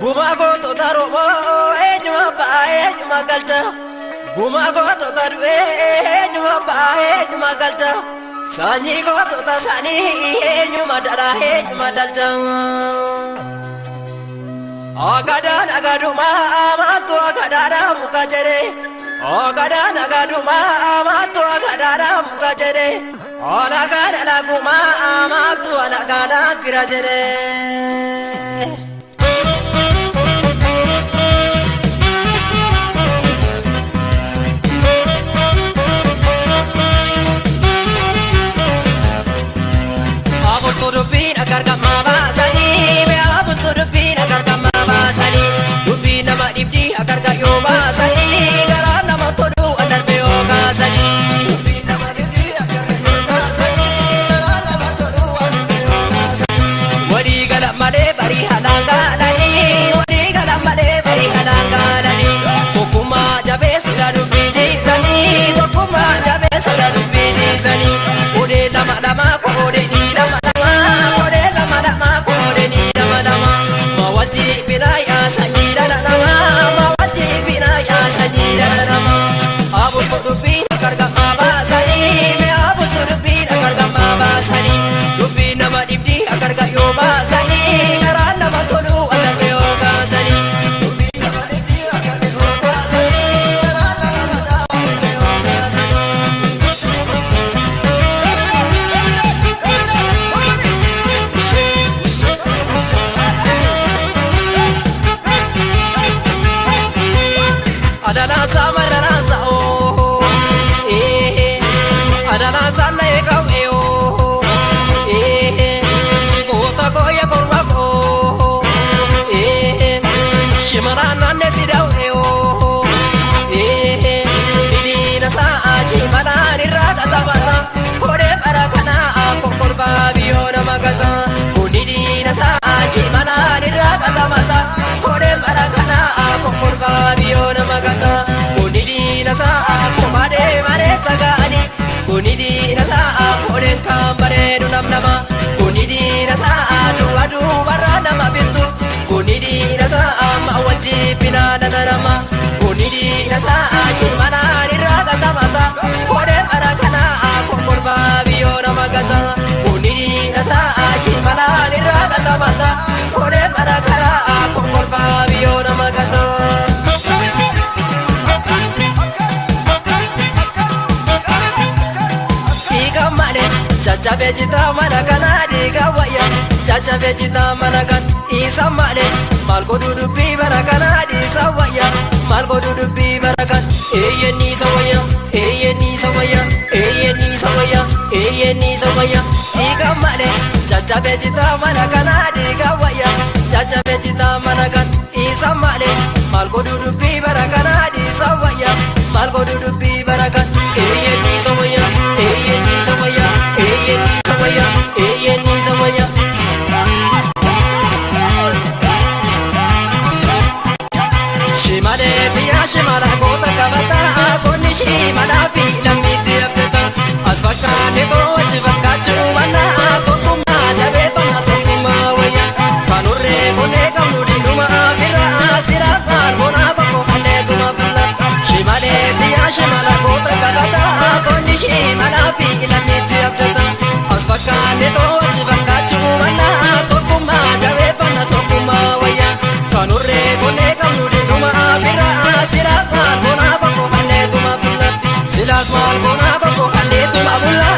Guma goto tarobo ejuma ba ejuma galta. Guma goto taru ejuma ba ejuma galta. Sani goto tasani ejuma dara ejuma dalta. Agadan agaduma amantu agadara mukajere. Agadan agaduma amantu agadara mukajere. Alagada laguma amantu alagada kirajere. Agar kama basani, be abu turbi agar kama basani, turbi nama dibdi agar kayo basani, gara nama todu andar beo basani, turbi nama dibdi agar kayo basani, gara nama todu andar beo basani. Wadi galam male bari halanga lani, wadi galam male bari halanga lani. Tokuma jabe sudah turbi di sani, tokuma jabe sudah turbi di sani. Ode lama lama ko ode ni lama. Kunidi nasa koren kambare dunam nama. Kunidi nasa adu barra nama bintu. Kunidi nasa mawaji pina nama. Kunidi nasa shimana niraga tamata. Koren arakana kokor babio nama gata. Kunidi nasa shimana niraga tamata. Koren arakana kokor babio nama gata. Caca vejita manakan adiga waya, caca vejita manakan isa mane. Malko dudupi manakan adisa waya, malko dudupi manakan. Ni sawaya, ni sawaya, ni sawaya, ni sawaya. Iga mane, caca vejita manakan adiga waya, caca vejita manakan isa mane. Malko dudupi manakan adisa waya, malko dudupi manakan. Ni sawaya, ni sawaya. Ni sawaya. Shimale biya shimala kota kabata, koni shimala bi lamiti abdata. Aswaka nebo chivaka chumana, tokuma jabe pana tokuma waya. Kanure kone kamudi numa abira, sirata kona bako kale tuma bala. Shimale biya shimala kota kabata, koni shimala bi lamiti abdata. Aswakane to chivaka chumana, tokuma jabe pana tokuma waya. Kanure kone kamudi numa abira, silas mal kona bako kale tuma bala. Silas mal kona bako kale tuma bala.